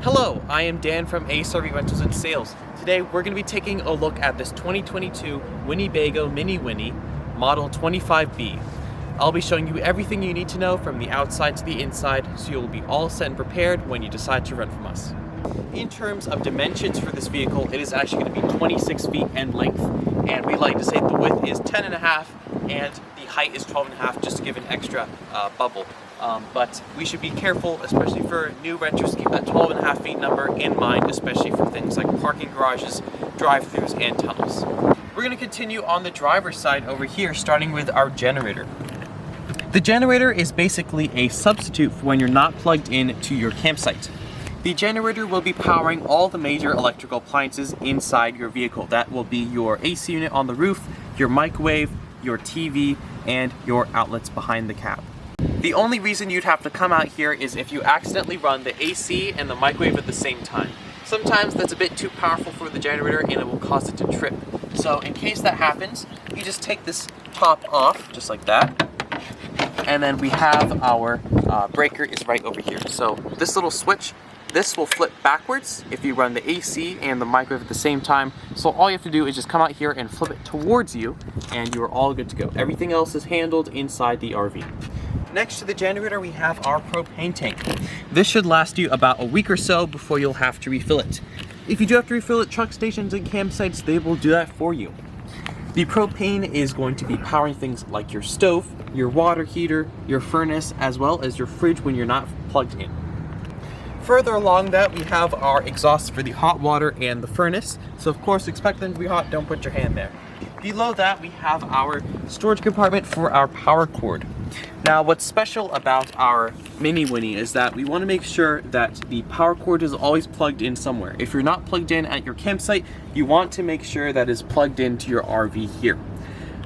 Hello, I am Dan from ASRV Rentals and Sales. Today we're going to be taking a look at this 2022 Winnebago Minnie Winnie model 25B. I'll be showing you everything you need to know from the outside to the inside, so you'll be all set and prepared when you decide to rent from us. In terms of dimensions for this vehicle, it is actually going to be 26 feet in length, and we like to say the width is 10.5 and the height is 12.5, just to give an extra bubble. But we should be careful, especially for new renters, keep that 12.5 feet number in mind, especially for things like parking garages, drive-thrus, and tunnels. We're going to continue on the driver's side over here, starting with our generator. The generator is basically a substitute for when you're not plugged in to your campsite. The generator will be powering all the major electrical appliances inside your vehicle. That will be your AC unit on the roof, your microwave, your TV, and your outlets behind the cab. The only reason you'd have to come out here is if you accidentally run the AC and the microwave at the same time. Sometimes that's a bit too powerful for the generator and it will cause it to trip. So in case that happens, you just take this top off, just like that. And then we have our breaker is right over here. So this little switch, this will flip backwards if you run the AC and the microwave at the same time. So all you have to do is just come out here and flip it towards you and you are all good to go. Everything else is handled inside the RV. Next to the generator, we have our propane tank. This should last you about a week or so before you'll have to refill it. If you do have to refill at truck stations and campsites, they will do that for you. The propane is going to be powering things like your stove, your water heater, your furnace, as well as your fridge when you're not plugged in. Further along that, we have our exhausts for the hot water and the furnace. So of course, expect them to be hot, don't put your hand there. Below that, we have our storage compartment for our power cord. Now, what's special about our Minnie Winnie is that we want to make sure that the power cord is always plugged in somewhere. If you're not plugged in at your campsite, you want to make sure that it's plugged into your RV here.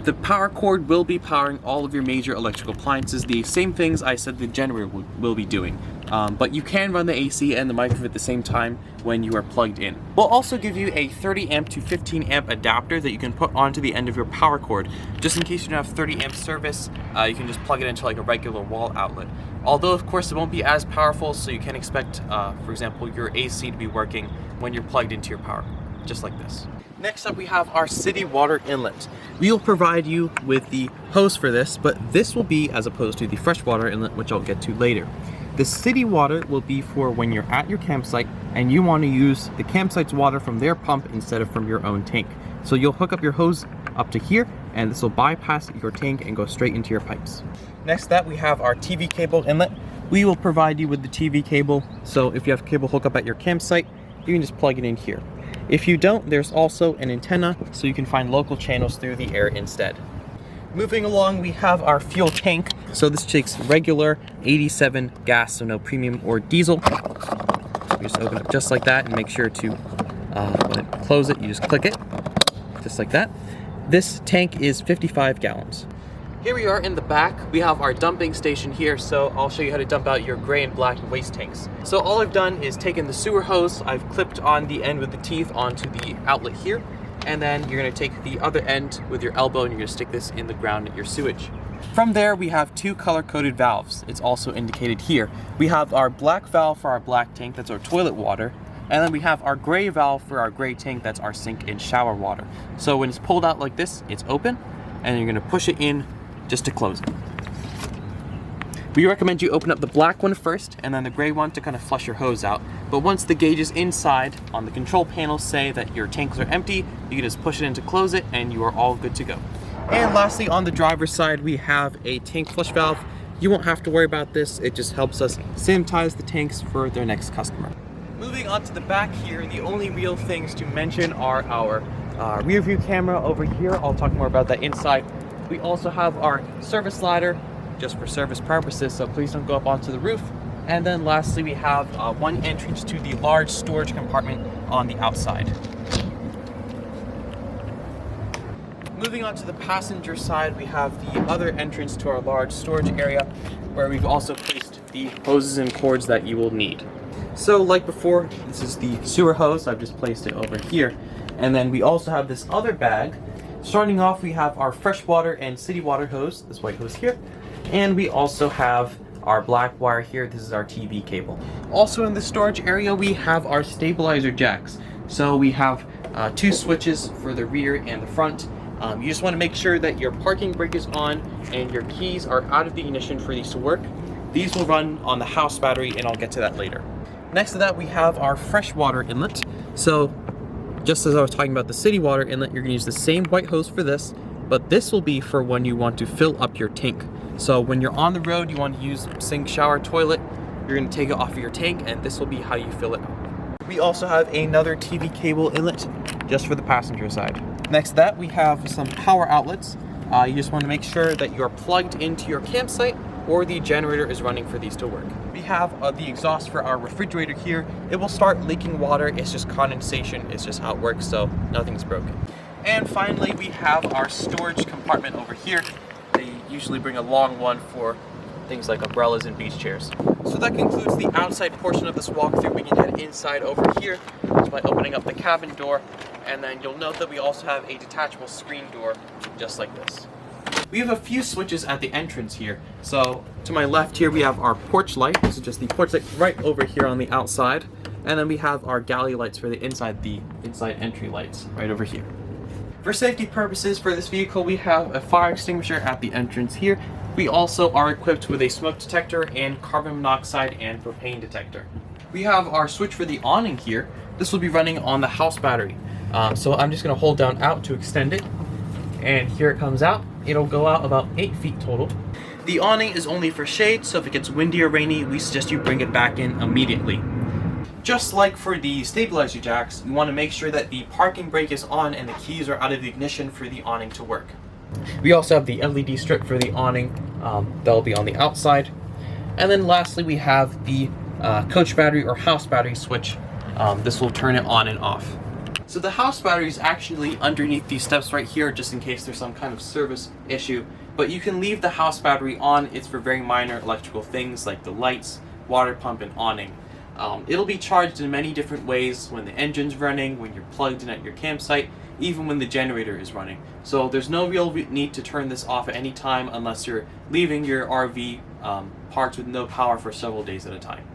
The power cord will be powering all of your major electrical appliances, the same things I said the generator will be doing. But you can run the AC and the microwave at the same time when you are plugged in. We'll also give you a 30 amp to 15 amp adapter that you can put onto the end of your power cord. Just in case you don't have 30 amp service, you can just plug it into like a regular wall outlet. Although of course it won't be as powerful, so you can expect, for example, your AC to be working when you're plugged into your power, just like this. Next up, we have our city water inlet. We will provide you with the hose for this, but this will be as opposed to the freshwater inlet, which I'll get to later. The city water will be for when you're at your campsite and you want to use the campsite's water from their pump instead of from your own tank. So you'll hook up your hose up to here, and this will bypass your tank and go straight into your pipes. Next to that, we have our TV cable inlet. We will provide you with the TV cable, so if you have cable hookup at your campsite, you can just plug it in here. If you don't, there's also an antenna, so you can find local channels through the air instead. Moving along, we have our fuel tank. So this takes regular 87 gas, so no premium or diesel. You just open it just like that and make sure to, when it close it, you just click it, just like that. This tank is 55 gallons. Here we are in the back. We have our dumping station here, so I'll show you how to dump out your gray and black waste tanks. So all I've done is taken the sewer hose, I've clipped on the end with the teeth onto the outlet here, and then you're gonna take the other end with your elbow and you're gonna stick this in the ground at your sewage. From there, we have two color-coded valves. It's also indicated here. We have our black valve for our black tank, that's our toilet water, and then we have our gray valve for our gray tank, that's our sink and shower water. So when it's pulled out like this, it's open, and you're gonna push it in just to close it. We recommend you open up the black one first and then the gray one to kind of flush your hose out. But once the gauges inside on the control panel say that your tanks are empty, you can just push it in to close it and you are all good to go. And lastly, on the driver's side, we have a tank flush valve. You won't have to worry about this. It just helps us sanitize the tanks for their next customer. Moving on to the back here, the only real things to mention are our rear view camera over here. I'll talk more about that inside. We also have our service ladder, just for service purposes, so please don't go up onto the roof. And then lastly, we have one entrance to the large storage compartment on the outside. Moving on to the passenger side, we have the other entrance to our large storage area, where we've also placed the hoses and cords that you will need. So like before, this is the sewer hose. I've just placed it over here. And then we also have this other bag. Starting off, we have our freshwater and city water hose, this white hose here. And we also have our black wire here. This is our TV cable. Also in the storage area, we have our stabilizer jacks. So we have 2 switches for the rear and the front. You just want to make sure that your parking brake is on and your keys are out of the ignition for these to work. These will run on the house battery, and I'll get to that later. Next to that, we have our freshwater inlet. So just as I was talking about the city water inlet, you're going to use the same white hose for this, but this will be for when you want to fill up your tank. So when you're on the road, you want to use sink, shower, toilet, you're going to take it off of your tank, and this will be how you fill it up. We also have another TV cable inlet just for the passenger side. Next to that, we have some power outlets. You just want to make sure that you are plugged into your campsite or the generator is running for these to work. We have the exhaust for our refrigerator here. It will start leaking water. It's just condensation. It's just how it works, so nothing's broken. And finally, we have our storage compartment over here. They usually bring a long one for things like umbrellas and beach chairs. So that concludes the outside portion of this walkthrough. We can head inside over here just by opening up the cabin door. And then you'll note that we also have a detachable screen door just like this. We have a few switches at the entrance here. So to my left here, we have our porch light. This is just the porch light right over here on the outside. And then we have our galley lights for the inside entry lights right over here. For safety purposes for this vehicle, we have a fire extinguisher at the entrance here. We also are equipped with a smoke detector and carbon monoxide and propane detector. We have our switch for the awning here. This will be running on the house battery. So I'm just going to hold down out to extend it. And here it comes out. It'll go out about 8 feet total. The awning is only for shade, so if it gets windy or rainy, we suggest you bring it back in immediately. Just like for the stabilizer jacks, you want to make sure that the parking brake is on and the keys are out of the ignition for the awning to work. We also have the LED strip for the awning. That'll be on the outside. And then lastly, we have the coach battery or house battery switch. This will turn it on and off. So the house battery is actually underneath these steps right here, just in case there's some kind of service issue. But you can leave the house battery on. It's for very minor electrical things like the lights, water pump, and awning. It'll be charged in many different ways: when the engine's running, when you're plugged in at your campsite, even when the generator is running. So there's no real need to turn this off at any time unless you're leaving your RV parked with no power for several days at a time.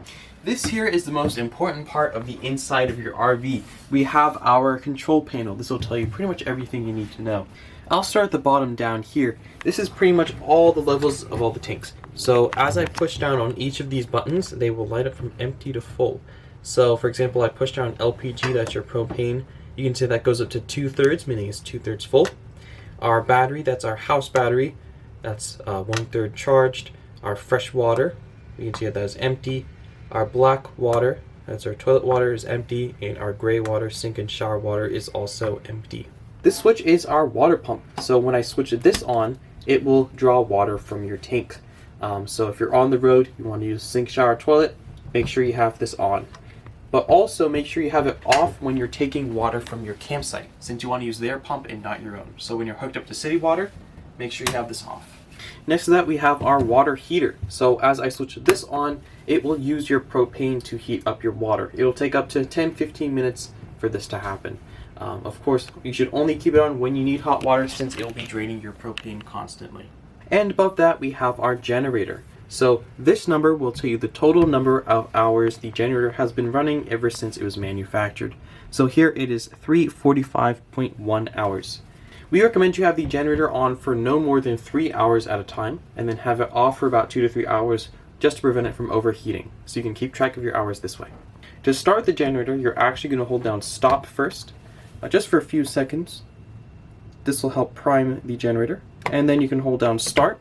This here is the most important part of the inside of your RV. We have our control panel. This will tell you pretty much everything you need to know. I'll start at the bottom down here. This is pretty much all the levels of all the tanks. So as I push down on each of these buttons, they will light up from empty to full. So for example, I push down LPG, that's your propane. You can see that goes up to 2/3, meaning it's 2/3 full. Our battery, that's our house battery. That's 1/3 charged. Our fresh water, you can see that is empty. Our black water, that's our toilet water, is empty. And our gray water, sink and shower water, is also empty. This switch is our water pump. So when I switch this on, it will draw water from your tank. So if you're on the road, you want to use sink, shower, toilet, make sure you have this on. But also make sure you have it off when you're taking water from your campsite, since you want to use their pump and not your own. So when you're hooked up to city water, make sure you have this off. Next to that, we have our water heater. So as I switch this on, it will use your propane to heat up your water. It will take up to 10-15 minutes for this to happen. Of course, you should only keep it on when you need hot water, since it will be draining your propane constantly. And above that, we have our generator. So this number will tell you the total number of hours the generator has been running ever since it was manufactured. So here it is 345.1 hours. We recommend you have the generator on for no more than 3 hours at a time, and then have it off for about 2 to 3 hours just to prevent it from overheating. So you can keep track of your hours this way. To start the generator, you're actually going to hold down stop first, just for a few seconds. This will help prime the generator. And then you can hold down start.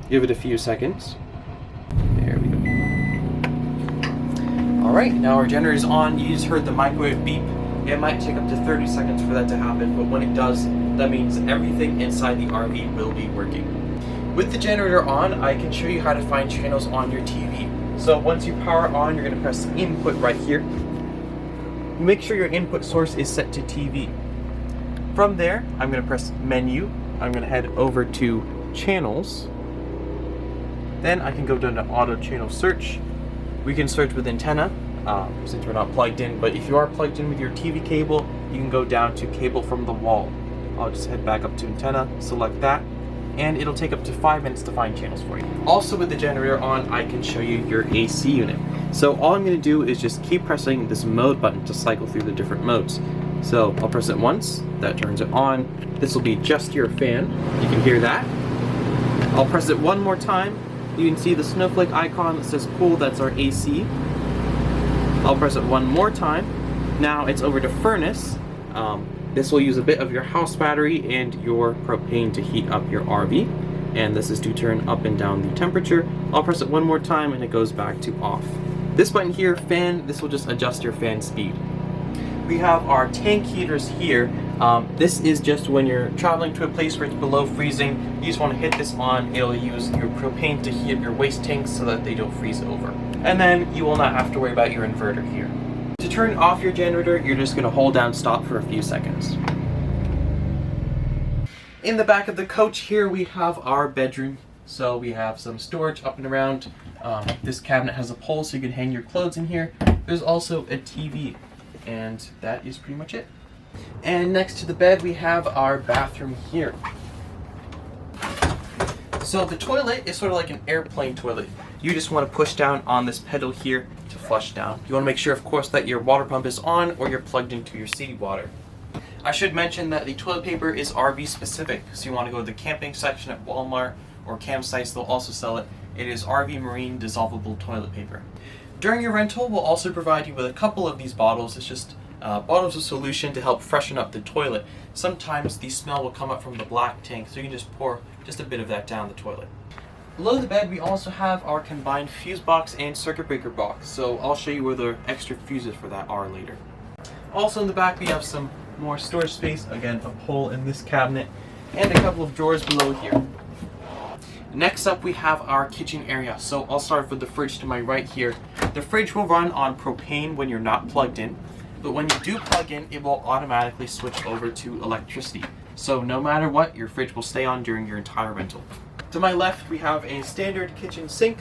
Give it a few seconds. There we go. Alright, now our generator is on. You just heard the microwave beep. It might take up to 30 seconds for that to happen, but when it does, that means everything inside the RV will be working. With the generator on, I can show you how to find channels on your TV. So once you power on, you're going to press input right here. Make sure your input source is set to TV. From there, I'm going to press menu. I'm going to head over to channels. Then I can go down to auto channel search. We can search with antenna, since we're not plugged in, but if you are plugged in with your TV cable, you can go down to cable from the wall. I'll just head back up to antenna, select that, and it'll take up to 5 minutes to find channels for you. Also with the generator on, I can show you your AC unit. So all I'm going to do is just keep pressing this mode button to cycle through the different modes. So I'll press it once, that turns it on. This will be just your fan, you can hear that. I'll press it one more time. You can see the snowflake icon that says cool, that's our AC. I'll press it one more time. Now it's over to furnace. This will use a bit of your house battery and your propane to heat up your RV. And this is to turn up and down the temperature. I'll press it one more time and it goes back to off. This button here, fan, this will just adjust your fan speed. We have our tank heaters here. This is just when you're traveling to a place where it's below freezing, you just want to hit this on. It'll use your propane to heat up your waste tanks so that they don't freeze over. And then you will not have to worry about your inverter here. To turn off your generator, you're just going to hold down stop for a few seconds. In the back of the coach here we have our bedroom. So we have some storage up and around. This cabinet has a pole so you can hang your clothes in here. There's also a TV. And that is pretty much it. And next to the bed we have our bathroom here. So the toilet is sort of like an airplane toilet. You just want to push down on this pedal here to flush down. You want to make sure, of course, that your water pump is on or you're plugged into your city water. I should mention that the toilet paper is RV specific, so you want to go to the camping section at Walmart or campsites, they'll also sell it. It is RV Marine dissolvable toilet paper. During your rental, we'll also provide you with a couple of these bottles. It's just bottles of solution to help freshen up the toilet. Sometimes the smell will come up from the black tank, so you can just pour just a bit of that down the toilet. Below the bed, we also have our combined fuse box and circuit breaker box, so I'll show you where the extra fuses for that are later. Also in the back, we have some more storage space. Again, a pole in this cabinet, and a couple of drawers below here. Next up we have our kitchen area. So I'll start with the fridge to my right here. The fridge will run on propane when you're not plugged in, but when you do plug in, it will automatically switch over to electricity. So no matter what, your fridge will stay on during your entire rental. To my left we have a standard kitchen sink,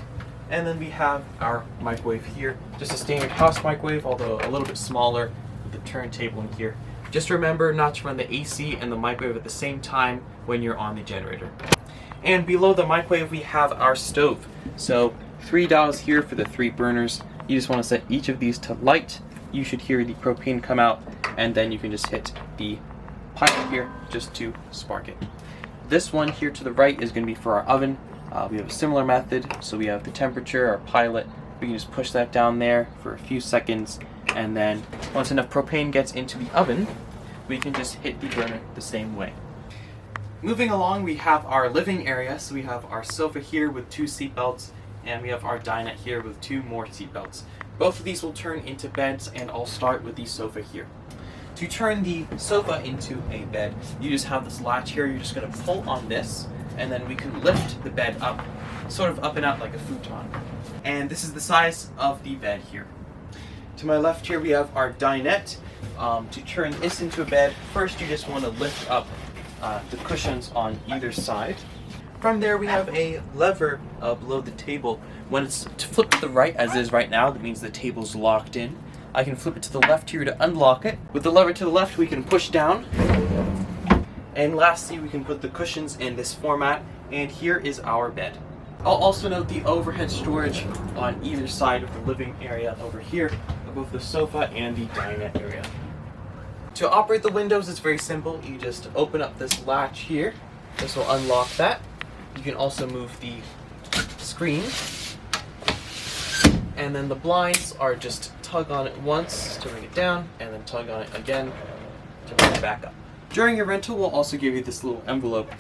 and then we have our microwave here. Just a standard house microwave, although a little bit smaller with the turntable in here. Just remember not to run the AC and the microwave at the same time when you're on the generator. And below the microwave we have our stove. So 3 dials here for the 3 burners. You just want to set each of these to light. You should hear the propane come out, and then you can just hit the pilot here just to spark it. This one here to the right is going to be for our oven. We have a similar method. So we have the temperature, our pilot. We can just push that down there for a few seconds, and then once enough propane gets into the oven, we can just hit the burner the same way. Moving along, we have our living area. So we have our sofa here with 2 seat belts, and we have our dinette here with 2 more seat belts. Both of these will turn into beds, and I'll start with the sofa here. To turn the sofa into a bed, you just have this latch here. You're just going to pull on this, and then we can lift the bed up, sort of up and out like a futon. And this is the size of the bed here. To my left here we have our dinette. To turn this into a bed, first you just want to lift up the cushions on either side. From there we have a lever below the table. When it's to flip to the right, as is right now, that means the table's locked in. I can flip it to the left here to unlock it. With the lever to the left we can push down. And lastly we can put the cushions in this format, and here is our bed. I'll also note the overhead storage on either side of the living area over here, both the sofa and the dinette area. To operate the windows, it's very simple. You just open up this latch here. This will unlock that. You can also move the screen. And then the blinds are just tug on it once to bring it down, and then tug on it again to bring it back up. During your rental, we'll also give you this little envelope.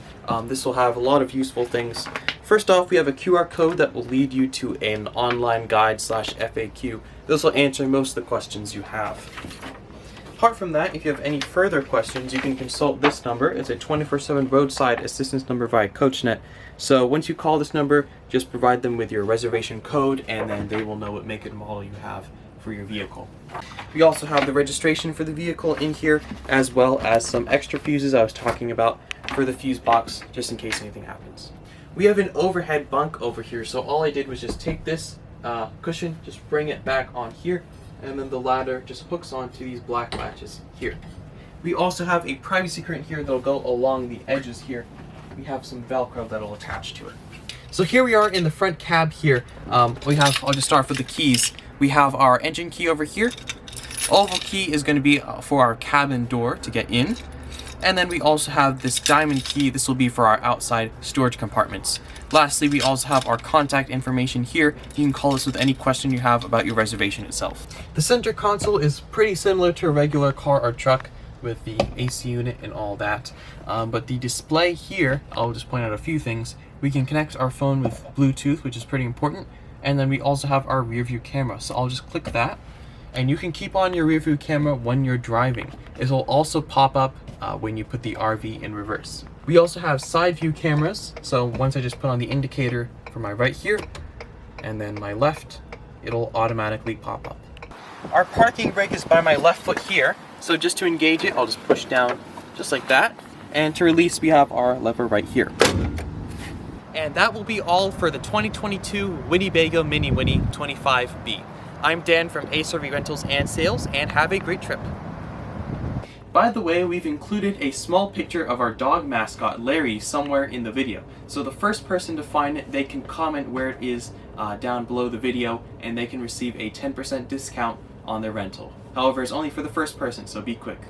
This will have a lot of useful things. First off, we have a QR code that will lead you to an online guide / FAQ. This will answer most of the questions you have. Apart from that, if you have any further questions, you can consult this number. It's a 24/7 roadside assistance number via CoachNet. So once you call this number, just provide them with your reservation code, and then they will know what make and model you have for your vehicle. We also have the registration for the vehicle in here, as well as some extra fuses I was talking about for the fuse box, just in case anything happens. We have an overhead bunk over here, so all I did was just take this cushion, just bring it back on here, and then the ladder just hooks onto these black latches here. We also have a privacy curtain here that'll go along the edges here. We have some Velcro that'll attach to it. So here we are in the front cab here. I'll just start with the keys. We have our engine key over here. Oval key is going to be for our cabin door to get in. And then we also have this diamond key. This will be for our outside storage compartments. Lastly, we also have our contact information here. You can call us with any question you have about your reservation itself. The center console is pretty similar to a regular car or truck with the AC unit and all that. But the display here, I'll just point out a few things. We can connect our phone with Bluetooth, which is pretty important. And then we also have our rear view camera. So I'll just click that. And you can keep on your rear view camera when you're driving. It will also pop up when you put the RV in reverse. We also have side view cameras. So once I just put on the indicator for my right here and then my left, it'll automatically pop up. Our parking brake is by my left foot here. So just to engage it, I'll just push down just like that. And to release, we have our lever right here. And that will be all for the 2022 Winnebago Minnie Winnie 25B. I'm Dan from ASRV Rentals and Sales, and have a great trip. By the way, we've included a small picture of our dog mascot, Larry, somewhere in the video. So the first person to find it, they can comment where it is down below the video, and they can receive a 10% discount on their rental. However, it's only for the first person, so be quick.